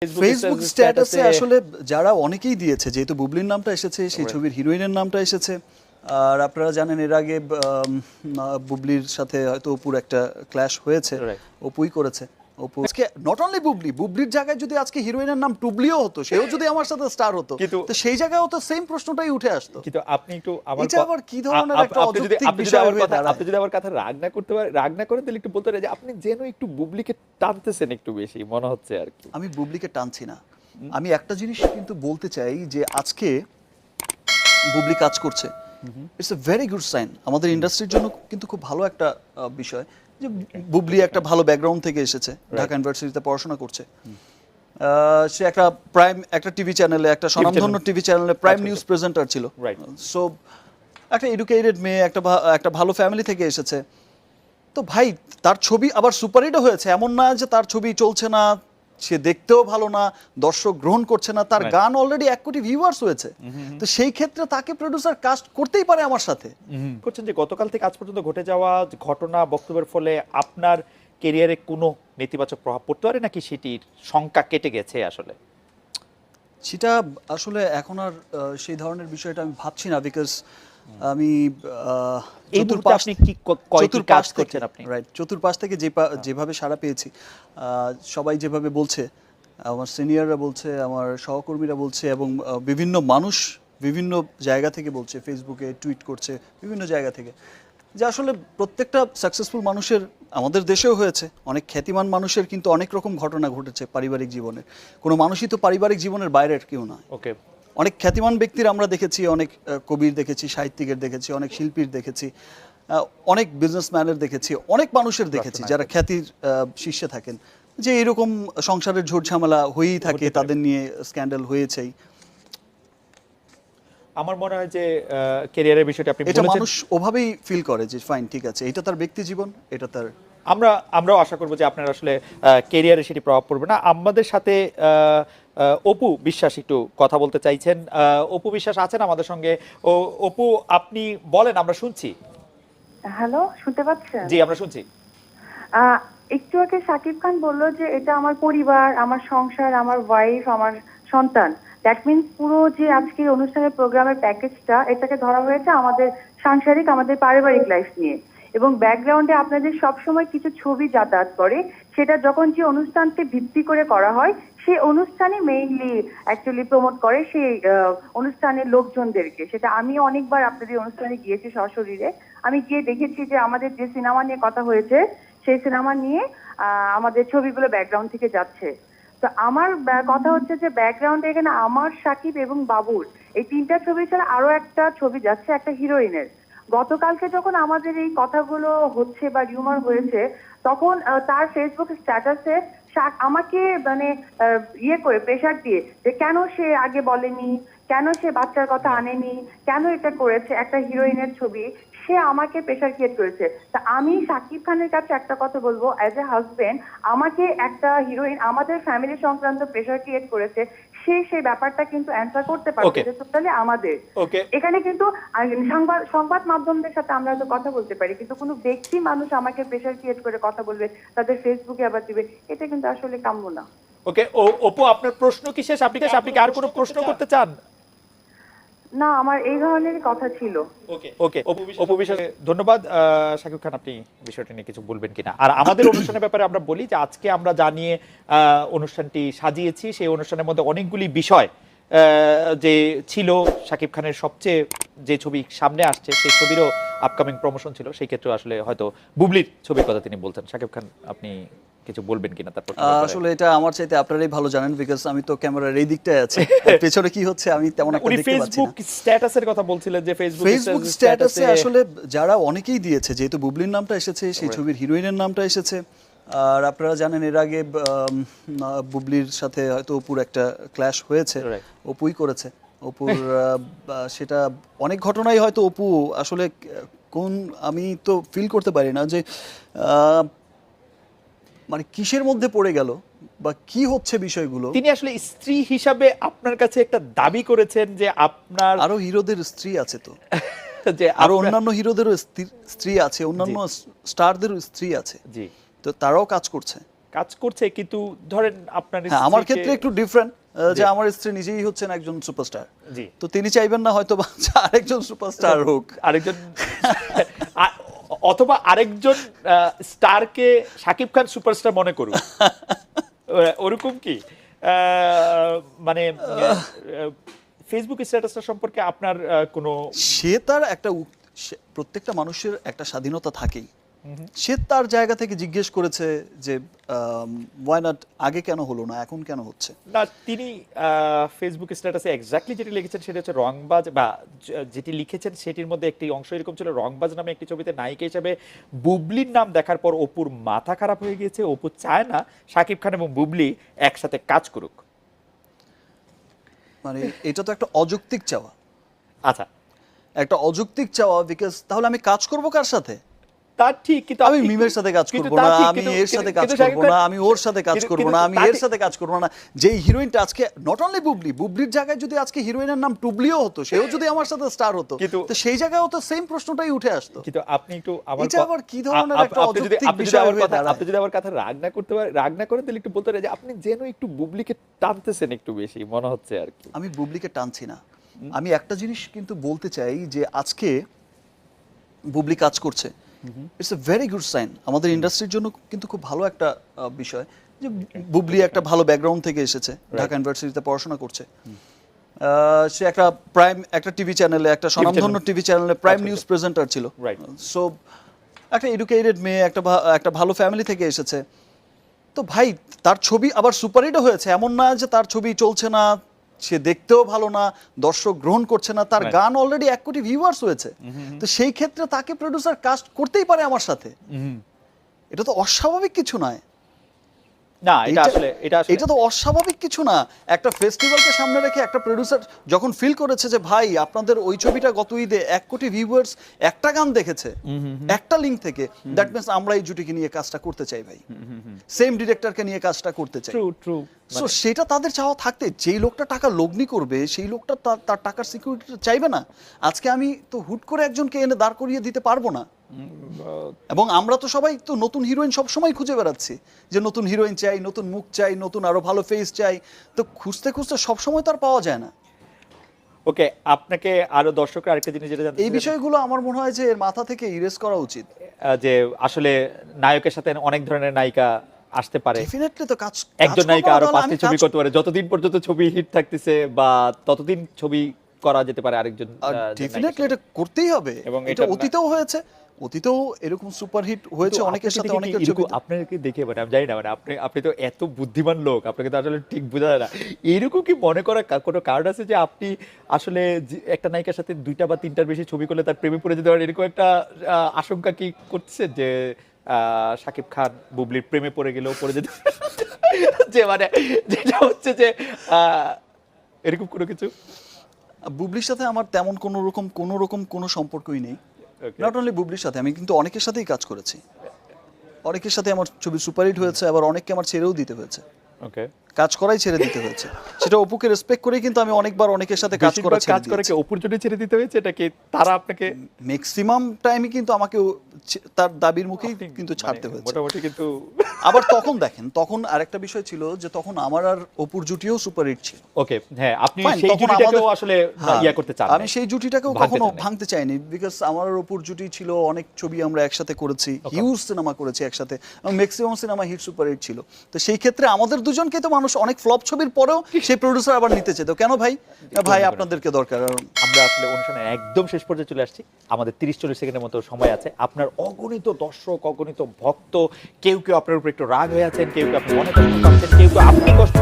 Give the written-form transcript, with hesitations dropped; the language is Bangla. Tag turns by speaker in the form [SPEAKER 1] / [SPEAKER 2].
[SPEAKER 1] ফেসবুক স্ট্যাটাসে আসলে যারা অনেকেই দিয়েছে, যেহেতু বুবলির নামটা এসেছে, সেই ছবির হিরোইনের নামটা এসেছে। আর আপনারা জানেন এর আগে বুবলির সাথে হয়তো অপুর একটা ক্ল্যাশ হয়েছে, অপুই করেছে। অপু আজকে নট অনলি বুবলির জায়গায় যদি আজকে হিরোইনের নাম টুবলিও হতো, সেও যদি আমার সাথে স্টার হতো, তো সেই জায়গায়ও তো সেম প্রশ্নটাই উঠে আসতো।
[SPEAKER 2] কিন্তু আপনি একটু
[SPEAKER 1] এটা আবার কি ধরনের একটা অযৌক্তিক বিষয় হয়ে দাঁড়ায়?
[SPEAKER 2] আপনি যদি আমার কথা রাগ না করেন তাহলে একটু বলতে পারেন যে আপনি যেন একটু বুবলিকে টানতেছেন একটু বেশি মনে হচ্ছে আর কি।
[SPEAKER 1] আমি বুবলিকে টানছি না, আমি একটা জিনিস কিন্তু বলতে চাই যে আজকে বুবলি কাজ করছে, it's a very good sign. আমাদের ইন্ডাস্ট্রির জন্য কিন্তু খুব ভালো একটা বিষয় যে বুবলি একটা ভালো ব্যাকগ্রাউন্ড থেকে এসেছে, ঢাকা ইউনিভার্সিটিতে পড়াশোনা করছে। সে একটা টিভি চ্যানেলে, একটা স্বনামধন্য টিভি চ্যানেলে প্রাইম নিউজ প্রেজেন্টার ছিল। সো একটা এডুকেটেড মেয়ে, একটা ভালো ফ্যামিলি থেকে এসেছে। তো ভাই, তার ছবি আবার সুপারহিটও হয়েছে, এমন না যে তার ছবি চলছে না, সে দেখতেও ভালো না, দর্শক গ্রহণ করছে না, তার গান অলরেডি 1 কোটি ভিউয়ার্স হয়েছে। তো সেই ক্ষেত্রে তাকে প্রোডিউসার কাস্ট করতেই পারে আমার সাথে।
[SPEAKER 2] করছেন যে গতকাল থেকে আজ পর্যন্ত ঘটে যাওয়া ঘটনা বক্তব্যের ফলে আপনার ক্যারিয়ারে কোনো নেতিবাচক প্রভাব পড়তে পারে নাকি সেটির সংখ্যা কেটে গেছে? আসলে
[SPEAKER 1] সেটা আসলে এখন আর সেই ধরনের বিষয়টা আমি ভাবছি না, বিকজ আমি চতুর্পাশ থেকে যেভাবে সাড়া পেয়েছি, সবাই যেভাবে বলছে, আমার সিনিয়ররা বলছে, আমার সহকর্মীরা বলছে, এবং বিভিন্ন মানুষ বিভিন্ন জায়গা থেকে বলছে, ফেসবুকে টুইট করছে বিভিন্ন জায়গা থেকে, যে আসলে প্রত্যেকটা সাকসেসফুল মানুষের, আমাদের দেশেও হয়েছে, অনেক খ্যাতিমান মানুষের কিন্তু অনেক রকম ঘটনা ঘটেছে পারিবারিক জীবনে। কোনো মানুষই তো পারিবারিক জীবনের বাইরের কেউ নয়। অনেক খ্যাতিমান ব্যক্তির আমরা দেখেছি, অনেক কবির দেখেছি, সাহিত্যিকের দেখেছি, অনেক শিল্পীর দেখেছি, অনেক বিজনেসম্যানের দেখেছি, অনেক মানুষের দেখেছি যারা খ্যাতির শীর্ষে থাকেন, যে এরকম সংসারের ঝোট ঝামেলা হয়েই থাকে, তাদের নিয়ে স্ক্যান্ডাল হয়েছেই।
[SPEAKER 2] আমার মনে হয় যে ক্যারিয়ারের বিষয়টা আপনি
[SPEAKER 1] এটা মানুষ ওভাবেই ফিল করে যে ফাইন, ঠিক আছে, এটা তার ব্যক্তি জীবন, এটা তার।
[SPEAKER 2] আমরাও আশা করবো যে আপনার আসলে ক্যারিয়ারে সেটি প্রভাব পড়বে না। আমাদের সাথে অপু বিশ্বাস একটু কথা বলতে চাইছেন। অপু বিশ্বাস আছেন আমাদের সঙ্গে? অপু, আপনি বলেন, আমরা শুনছি।
[SPEAKER 3] হ্যালো, শুনতে পাচ্ছেন?
[SPEAKER 2] জি, আমরা শুনছি।
[SPEAKER 3] একটু আগে শাকিব খান বলল যে এটা আমার পরিবার, আমার সংসার, আমার ওয়াইফ, আমার সন্তান। দ্যাট মিনস পুরো যে আজকের অনুষ্ঠানের প্রোগ্রামের প্যাকেজটা, এটাকে ধরা হয়েছে আমাদের সাংসারিক, আমাদের পারিবারিক লাইফ নিয়ে। এবং ব্যাকগ্রাউন্ডে আপনাদের সবসময় কিছু ছবি যাতায়াত করে, সেটা যখন যে অনুষ্ঠানকে ভিত্তি করে করা হয়, সেই অনুষ্ঠানে মেইনলি অ্যাকচুয়ালি প্রমোট করে সেই অনুষ্ঠানের লোকজনদেরকে। সেটা আমিও অনেকবার আপনাদের অনুষ্ঠানে গিয়েছি সশরীরে। আমি গিয়ে দেখেছি যে আমাদের যে সিনেমা নিয়ে কথা হয়েছে, সেই সিনেমা নিয়ে আমাদের ছবিগুলো ব্যাকগ্রাউন্ড থেকে যাচ্ছে। তো আমার কথা হচ্ছে যে ব্যাকগ্রাউন্ডে এখানে আমার, সাকিব এবং বাবুর এই 3টা ছবি ছাড়া আরো একটা ছবি যাচ্ছে, একটা হিরোইনের। গতকালকে যখন আমাদের এই কথাগুলো হচ্ছে বা রিউমার হয়েছে, তখন তার ফেসবুক স্ট্যাটাসে আমাকে মানে ইয়ে করে প্রেশার দিয়ে যে কেন সে আগে বলেনি, কেন সে বাচ্চার কথা আনেনি, কেন এটা করেছে, একটা হিরোইনের ছবি, সে আমাকে প্রেশার ক্রিয়েট করেছে। তা আমি শাকিব খানের কাছে একটা কথা বলবো, অ্যাজ এ হাজবেন্ড, আমাকে একটা হিরোইন আমাদের ফ্যামিলি সংক্রান্ত প্রেশার ক্রিয়েট করেছে, সেই ব্যাপারটা কিন্তু অ্যান্সার করতে পারছে যে টোটালি আমাদের। এখানে কিন্তু সংবাদ মাধ্যমদের সাথে আমরা হয়তো কথা বলতে পারি, কিন্তু কোনো ব্যক্তি মানুষ আমাকে প্রেশার ক্রিয়েট করে কথা বলবে, তাদের ফেসবুকে আবার দিবে, এটা কিন্তু আসলে কাম্য না।
[SPEAKER 2] ওকে অপু, আপনার প্রশ্ন কি শেষ? আপনি কি আর কোনো প্রশ্ন করতে চান?
[SPEAKER 3] না, আমার এই ধরনের কথা ছিল।
[SPEAKER 2] ওকে অপু বিশ্বাস, ধন্যবাদ। শাকিব খান, আপনি বিষয়টা নিয়ে কিছু বলবেন কিনা? আর আমাদের অনুষ্ঠানের ব্যাপারে আমরা বলি যে আজকে আমরা জানিয়ে অনুষ্ঠানটি সাজিয়েছি, সেই অনুষ্ঠানের মধ্যে অনেকগুলি বিষয় যে ছিল, শাকিব খানের সবচেয়ে যে ছবি সামনে আসছে সেই ছবিরও আপকামিং প্রমোশন ছিল, সেই ক্ষেত্রে আসলে হয়তো বুবলির ছবির কথা তিনি বলতেন। শাকিব খান, আপনি কিছু বলবেন কিনা? তারপর
[SPEAKER 1] আসলে এটা আমার চাইতে আপনারাই ভালো জানেন, বিকজ আমি তো ক্যামেরার এই দিকটায় আছি, পেছনে কি হচ্ছে আমি তেমন একটা দেখতে পাচ্ছি না।
[SPEAKER 2] ফেসবুক স্ট্যাটাসের কথা বলছিলেন যে
[SPEAKER 1] ফেসবুক স্ট্যাটাসে আসলে যারা অনেকেই দিয়েছে, যেহেতু বুবলির নামটা এসেছে, সেই ছবির হিরোইনের নামটা এসেছে। আর আপনারা জানেন এর আগে বুবলির সাথে হয়তো অপুর একটা ক্ল্যাশ হয়েছে, অপুই করেছে। অপুর সেটা অনেক ঘটনাই হয়তো অপু আসলে আমি তো ফিল করতে পারি না যে মানে কিসের মধ্যে পড়ে গেল বা কি হচ্ছে বিষয়গুলো।
[SPEAKER 2] তিনি আসলে স্ত্রী হিসাবে আপনার কাছে একটা দাবি করেছেন যে আপনার
[SPEAKER 1] আরো হিরোদের স্ত্রী আছে, তো যে আরো অন্যান্য হিরোদেরও স্ত্রী আছে, অন্যান্য স্টারদেরও স্ত্রী আছে, তো তারাও কাজ করছে।
[SPEAKER 2] কাজ করছে, কিন্তু ধরেন আপনার
[SPEAKER 1] হ্যাঁ, আমার
[SPEAKER 2] স্ত্রীকে-
[SPEAKER 1] ক্ষেত্রে একটু ডিফারেন্ট, যে
[SPEAKER 2] জি।
[SPEAKER 1] আমার স্ত্রী নিজেই হচ্ছেন একজন সুপারস্টার,
[SPEAKER 2] জি,
[SPEAKER 1] তো তিনি চাইবেন না হয়তো বা যে আরেকজন সুপারস্টার হোক।
[SPEAKER 2] আরেকজন অথবা আরেকজন স্টারকে শাকিব খান সুপারস্টার মনে করুন, ওরকম কি মানে ফেসবুক স্ট্যাটাসটা সম্পর্কে আপনার কোনো
[SPEAKER 1] সে তার একটা প্রত্যেকটা মানুষের একটা স্বাধীনতা থাকেই, সে তার জায়গা থেকে জিজ্ঞেস করেছে যে ওয়াই নট, আগে কেন হলো না, এখন কেন হচ্ছে।
[SPEAKER 2] না, তিনি ফেসবুক স্ট্যাটাসে এক্স্যাক্টলি যেটি লিখেছেন সেটা হচ্ছে রংবাজ, বা যেটি লিখেছেন সেটির মধ্যে একটি অংশ এরকম ছিল, রংবাজ নামে একটি ছবিতে নায়িকা হিসেবে বুবলির নাম দেখার পর অপুর মাথা খারাপ হয়ে গিয়েছে, অপু চায় না শাকিব খান এবং বুবলি একসাথে কাজ করুক।
[SPEAKER 1] মানে এটা তো একটা অযৌক্তিক চাওয়া,
[SPEAKER 2] আচ্ছা,
[SPEAKER 1] একটা অযৌক্তিক চাওয়া, বিকজ তাহলে আমি কাজ করব কার সাথে?
[SPEAKER 2] তা ঠিক, কিন্তু
[SPEAKER 1] আমি
[SPEAKER 2] আপনি-
[SPEAKER 1] মিমের সাথে কাজ
[SPEAKER 2] কিন্তু
[SPEAKER 1] করব
[SPEAKER 2] তা
[SPEAKER 1] না,
[SPEAKER 2] ঠিক,
[SPEAKER 1] আমি
[SPEAKER 2] কিন্তু-
[SPEAKER 1] এর সাথে কাজ
[SPEAKER 2] কিন্তু
[SPEAKER 1] করব
[SPEAKER 2] শাকিব খান-
[SPEAKER 1] না, আমি ওর সাথে কাজ
[SPEAKER 2] কিন্তু-
[SPEAKER 1] করব
[SPEAKER 2] কিন্তু
[SPEAKER 1] না, আমি
[SPEAKER 2] তা
[SPEAKER 1] এর
[SPEAKER 2] ঠিক-
[SPEAKER 1] সাথে কাজ করব না। যেই হিরোইনটা আজকে নট অনলি বুবলির জায়গায় যদি আজকে হিরোইনের নাম টুবলিও হতো, সেও যদি আমার সাথে স্টার হতো,
[SPEAKER 2] কিন্তু-
[SPEAKER 1] তো সেই জায়গায়ও তো সেম প্রশ্নটাই উঠে আসতো।
[SPEAKER 2] কিন্তু আপনি একটু আমার
[SPEAKER 1] এটা আবার কি ধরনের একটা অযৌক্তিক বিষয় হয়ে দাঁড়ায়?
[SPEAKER 2] আপনি যদি আমার কথা রাগ না করেন তাহলে একটু বলতে পারেন যে আপনি যেন একটু বুবলিকে টানতেছেন একটু বেশি মনে হচ্ছে আর কি।
[SPEAKER 1] আমি বুবলিকে টানছি না, আমি একটা জিনিস কিন্তু বলতে চাই যে আজকে বুবলি কাজ করছে, it's a very good sign আমাদের ইন্ডাস্ট্রির জন্য, কিন্তু খুব ভালো একটা বিষয় যে বুবলি একটা ভালো ব্যাকগ্রাউন্ড থেকে এসেছে, ঢাকা ইউনিভার্সিটিতে পড়াশোনা করছে, সে একটা টিভি চ্যানেলে, একটা স্বনামধন্য টিভি চ্যানেলে প্রাইম নিউজ প্রেজেন্টার ছিল।
[SPEAKER 2] Right.
[SPEAKER 1] সো একটা এডুকেটেড মেয়ে, একটা ভালো ফ্যামিলি থেকে এসেছে, তো ভাই তার ছবি আবার সুপারহিটও হয়েছে, এমন না যে তার ছবি চলছে না, সে দেখতেও ভালো না, দর্শক গ্রহণ করছে না, তার
[SPEAKER 2] Right.
[SPEAKER 1] গান অলরেডি 1 কোটি ভিউয়ার্স হয়েছে, তো সেই ক্ষেত্রে তাকে প্রোডিউসার কাস্ট করতেই পারে আমার সাথে, এটা তো অস্বাভাবিক কিছু নয়।
[SPEAKER 2] না, এটা আসলে
[SPEAKER 1] এটা তো অস্বাভাবিক কিছু না। একটা ফেস্টিভ্যালকে সামনে রেখে একটা প্রোডিউসার যখন ফিল করেছে যে ভাই আপনাদের ওই ছবিটা গত ঈদে 1 কোটি ভিউয়ার্স একটা গান দেখেছে, একটা লিঙ্ক থেকে, দ্যাট মিন্স আমরা এই জুটিকে নিয়ে কাজটা করতে চাই ভাই, সেম ডিরেক্টরকে নিয়ে কাজটা করতে চাই।
[SPEAKER 2] ট্রু
[SPEAKER 1] সো সেটা তাদের চাওয়া থাকতে, যেই লোকটা টাকা লগ্নি করবে সেই লোকটা তার টাকার সিকিউরিটিটা চাইবে না। আজকে আমি তো হুট করে একজনকে এনে দাঁড় করিয়ে দিতে পারবো না, এবং আমরা তো সবাই তো নতুন হিরোইন সব সময় খুঁজে বেড়াচ্ছি, যে নতুন হিরোইন চাই, নতুন মুখ চাই, নতুন আরো ভালো ফেস চাই, তো খুঁজতে খুঁজতে সব সময় তো আর পাওয়া যায় না।
[SPEAKER 2] ওকে, আপনাকে আরো দর্শকরা আরেকটা জিনিস যেটা জানতে
[SPEAKER 1] এই বিষয়গুলো আমার মনে হয় যে এর মাথা থেকে ইরেজ করা উচিত।
[SPEAKER 2] যে আসলে নায়কের সাথে অনেক ধরনের নায়িকা আসতে পারে,
[SPEAKER 1] ডেফিনেটলি তো কাজ
[SPEAKER 2] একজন নায়িকা আরো 5টি ছবি করতে পারে, যতদিন পর্যন্ত ছবি হিট থাকতেছে বা ততদিন ছবি করা যেতে পারে আরেকজন
[SPEAKER 1] ডেফিনেটলি এটা করতেই হবে,
[SPEAKER 2] এবং
[SPEAKER 1] এটা
[SPEAKER 2] এটা
[SPEAKER 1] অতীতেও হয়েছে, অতীতেও এরকম সুপারহিট হয়েছে অনেকের সাথে, অনেকের ছবি।
[SPEAKER 2] আপনাকে দেখে মানে আমি জানি না, মানে আপনি তো এত বুদ্ধিমান লোক, আপনাকে তো আসলে ঠিক বোঝা যায় না, এরকম কি মনে করা কোনো কারণ আছে যে আপনি আসলে একটা নায়িকার সাথে 2টা বা 3টার বেশি ছবি করলে তার প্রেমে পড়ে যেতে পারেন, এরকম একটা আশঙ্কা কি করছে যে শাকিব খান বুবলির প্রেমে পড়ে গেলেও পড়ে যেতে যে মানে যেটা হচ্ছে যে এরকম কোনো কিছু?
[SPEAKER 1] বুবলির সাথে আমার তেমন কোনো রকম কোনো সম্পর্কই নেই,
[SPEAKER 2] Okay.
[SPEAKER 1] নট অনলি বুবলির সাথে, আমি কিন্তু অনেকের সাথেই কাজ করেছি, অনেকের সাথে আমার ছবি সুপারহিট হয়েছে, আবার অনেককে আমার ছেড়েও দিতে হয়েছে,
[SPEAKER 2] ওকে,
[SPEAKER 1] কাজ করাই ছেড়ে দিতে হয়েছে, সেটা অপুকে রেসপেক্ট করেই কিন্তু আমি অনেকবার অনেকের সাথে কাজ করা ছেড়ে
[SPEAKER 2] করে কি অপুর জন্য ছেড়ে দিতে হয়েছে, এটা কি তারা আপনাকে
[SPEAKER 1] ম্যাক্সিমাম টাইমই কিন্তু আমাকে তার দাবির মুখেই কিন্তু ছাড়তে
[SPEAKER 2] মানে
[SPEAKER 1] হয়েছে।
[SPEAKER 2] মোটামুটি কিন্তু
[SPEAKER 1] আবার তখন দেখেন, তখন আরেকটা বিষয় ছিল যে তখন আমার আর অপুর জুটিও সুপারহিট ছিল।
[SPEAKER 2] ওকে, হ্যাঁ, আপনি
[SPEAKER 1] Fine,
[SPEAKER 2] সেই
[SPEAKER 1] তখন
[SPEAKER 2] জুটিটাকেও
[SPEAKER 1] আমাদের-
[SPEAKER 2] আসলে
[SPEAKER 1] হ্যাঁ,
[SPEAKER 2] ইয়া করতে চান,
[SPEAKER 1] আমি সেই জুটিটাকেও
[SPEAKER 2] ভাঙতে
[SPEAKER 1] কখনো
[SPEAKER 2] চান নাই।
[SPEAKER 1] ভাঙতে চাইনি, বিকজ আমার আর অপুর জুটি ছিল, অনেক ছবি আমরা একসাথে করেছি, হিউজ সিনেমা করেছি একসাথে, এবং ম্যাক্সিমাম সিনেমা হিট সুপারহিট ছিল, তো সেই ক্ষেত্রে আমাদের দুজনকে তো মানুষ অনেক ফ্লপ ছবির পরেও সেই প্রোডিউসার আবার নিতে চেত, কেন ভাই? ভাই আপনাদেরকে দরকার।
[SPEAKER 2] আমরা আসলে অনুষ্ঠানের একদম শেষ পর্যায়ে চলে আসছি, আমাদের 30-40 সেকেন্ডের মতো সময় আছে। আপনার অগণিত দর্শক, অগণিত ভক্ত, কেউ আপনার উপর একটু রাগ হয়ে আছেন, কেউ আপনি মনে কষ্ট পাচ্ছেন, কেউ আপনি কষ্ট